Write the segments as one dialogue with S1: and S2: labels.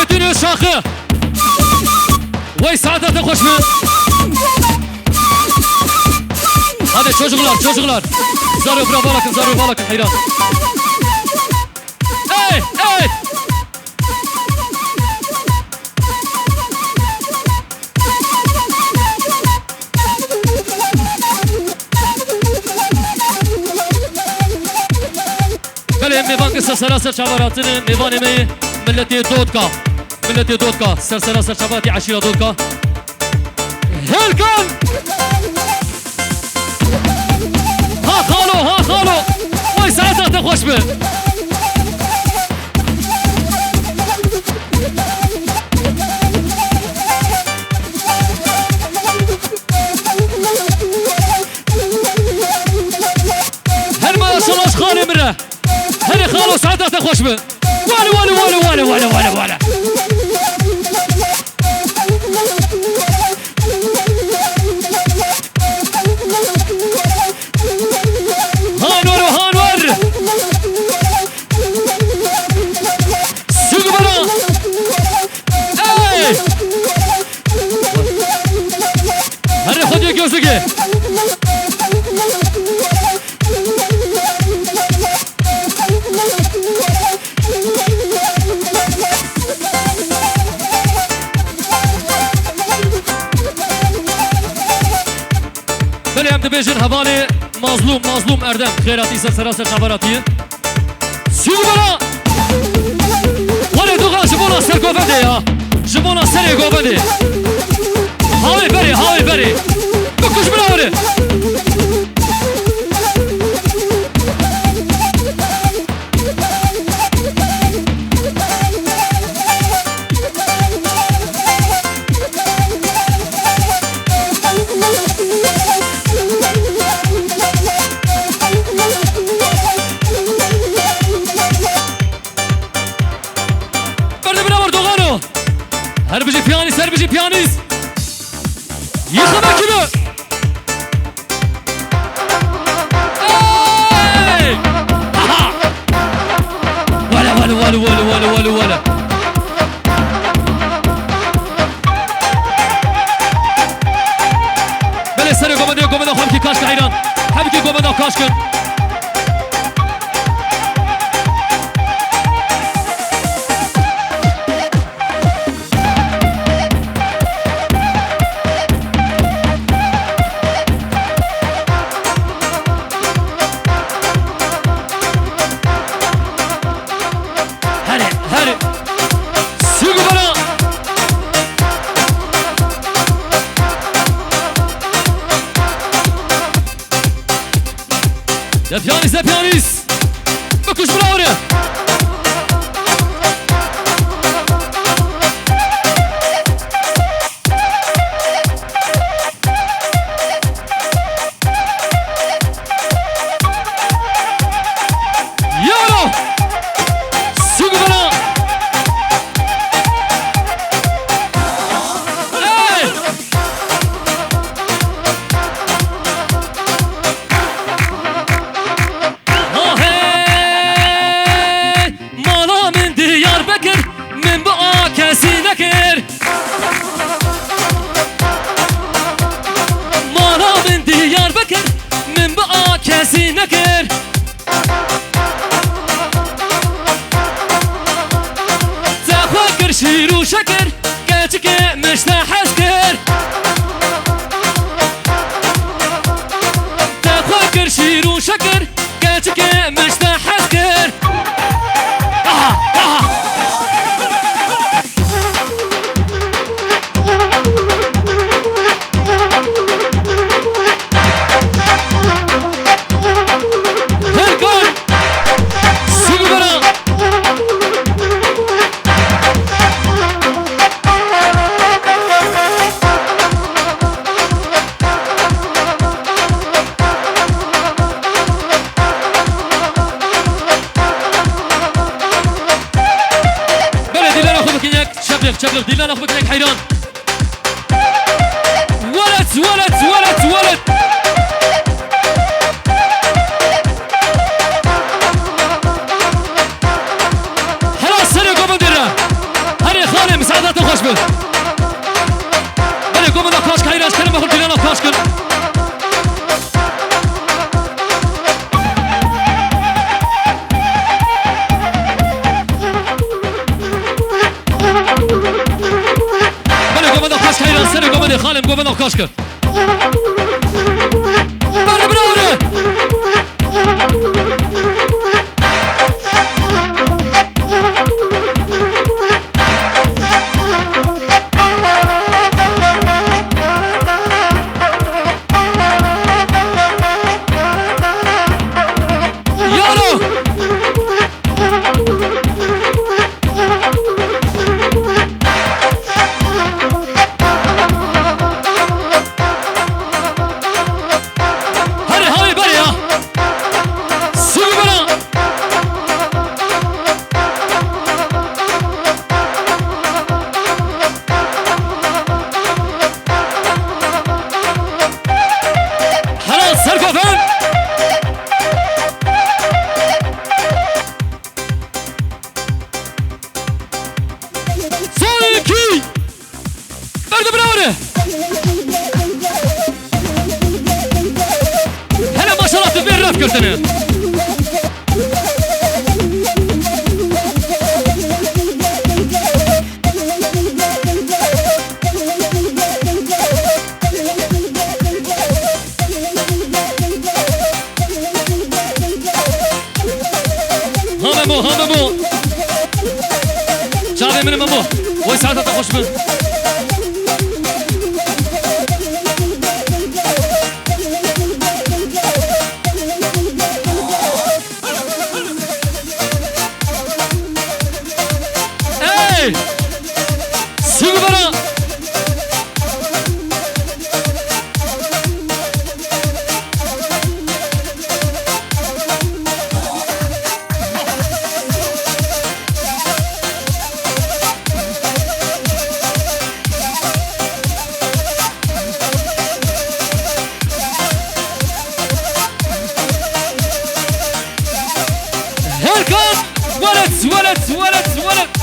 S1: Bütün şarkı. Vay saadete hoş mu? Hadi çocuklar. Zarı bırakın hayran. Hey. Böyle mevan kısa sarasa çavaratını mevan emeği milleti Dodka sarasa çavarati aşira Dodka Helkan Ha khalo Vay saadete hoş mu? Her maşallah khali mire هري خالو سعادتك خوش بي ولا هانور سوق برا اي هري خدي جوزك بيجن هوالي مظلوم اردم خيراتي سراسر شباراتي سيبرا ولا دوغا جبونا سر قوبدي يا جبونا سر قوبدي هاوي بري بكش براوري Serbici piyanist yıkama kilo hey aha vale bele seri gomada hamki kaşk hayran hamki gomada kaşkın يا بيانيس بكش براوري يلا سوق بنا نكر تفكر شير وشكر قالتك مش تحسكر تفكر شير وشكر قالتك مش تحسكر شغل دينا ناخذ لك حيران ولد خلاص سرقوا مديرة هري خلاص خوش بل بله گم نکاش که ایرش کنم بخور دینا نکاش کن بله گم نکاش که ایرش سر گم خالم گم نکاش کن بله براوره هاممو جاوی من مامو وای ساعت تا خوش من ای سیگو برا ولد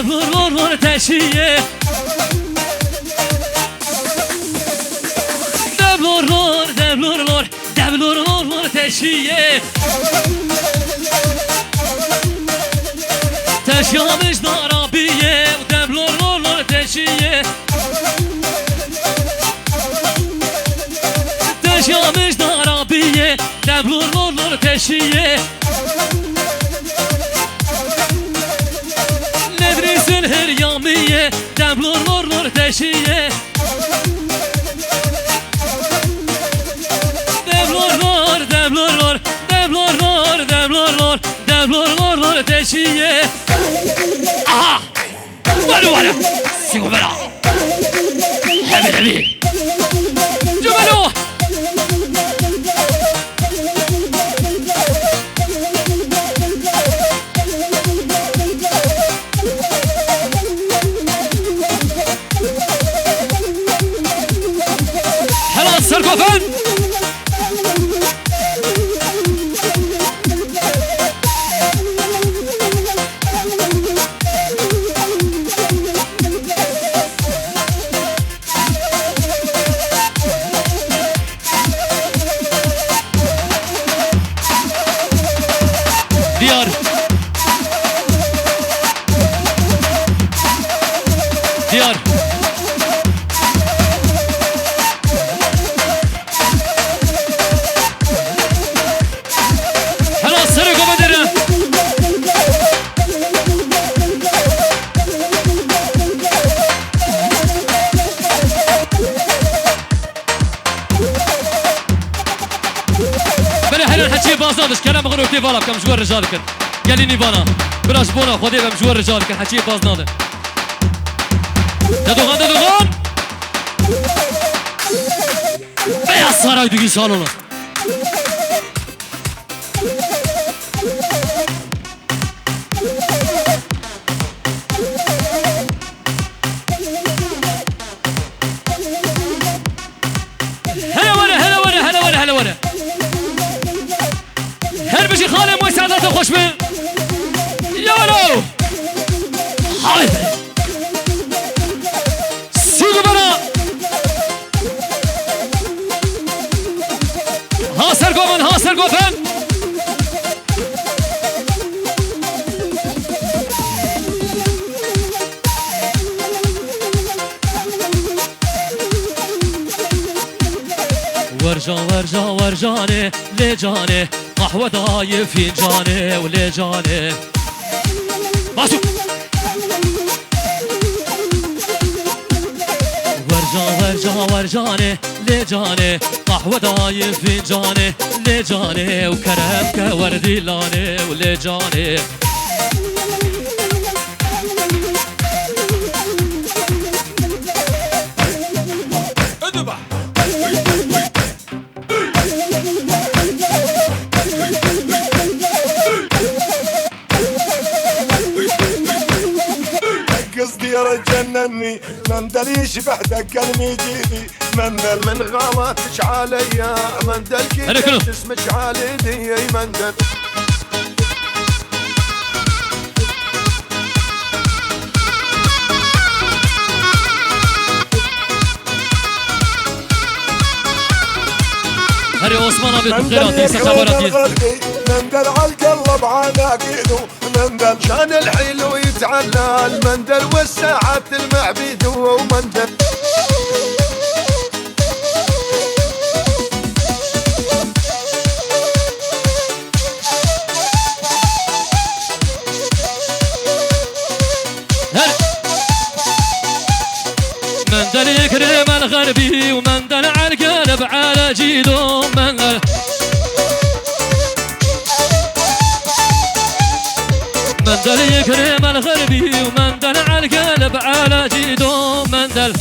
S1: دبلور تشیه دبلور تشیه تشیامش دارابیه دبلور تشیه تشیامش دارابیه دبلور تشیه ندرس الهريامية دبلور تشية دبلور تشية آها ولا سيقو بلا حبيبي جملوه سركوفان ديار بازنادش كلام غير وقتي فالا كم جوار رجال كن قالي نيفانا براش بونا خدي بهم جوار رجال كن حكي بازناده ددوغان بيا سراي دوغي سالونا هلا ورا خوش بين يا ولو هاي سيدو برا هاسر قومن هاسر قوفن ورجاني لجاني قهوة ضايف فنجاني ولجاني باسو ورجاني لجاني قهوة ضايف فنجاني لجاني وكرمك وردي لاني ولجاني
S2: جنني مندل يشبه دق المجيدي مندل من غلطش عليا مندل كيف اسمك عليدي يا مندل
S1: هري عثمان ابي بخيرات دي سكبرتي
S2: مندل عالقلب عناقيده مندل كان الحلو يتعلى المندل والساعات المعبيد ومندل
S1: مندل يكرم الغربي ومندل عالقلب على جيده مندل مندل يكرم الغربي ومندل عالقلب على جيده مندل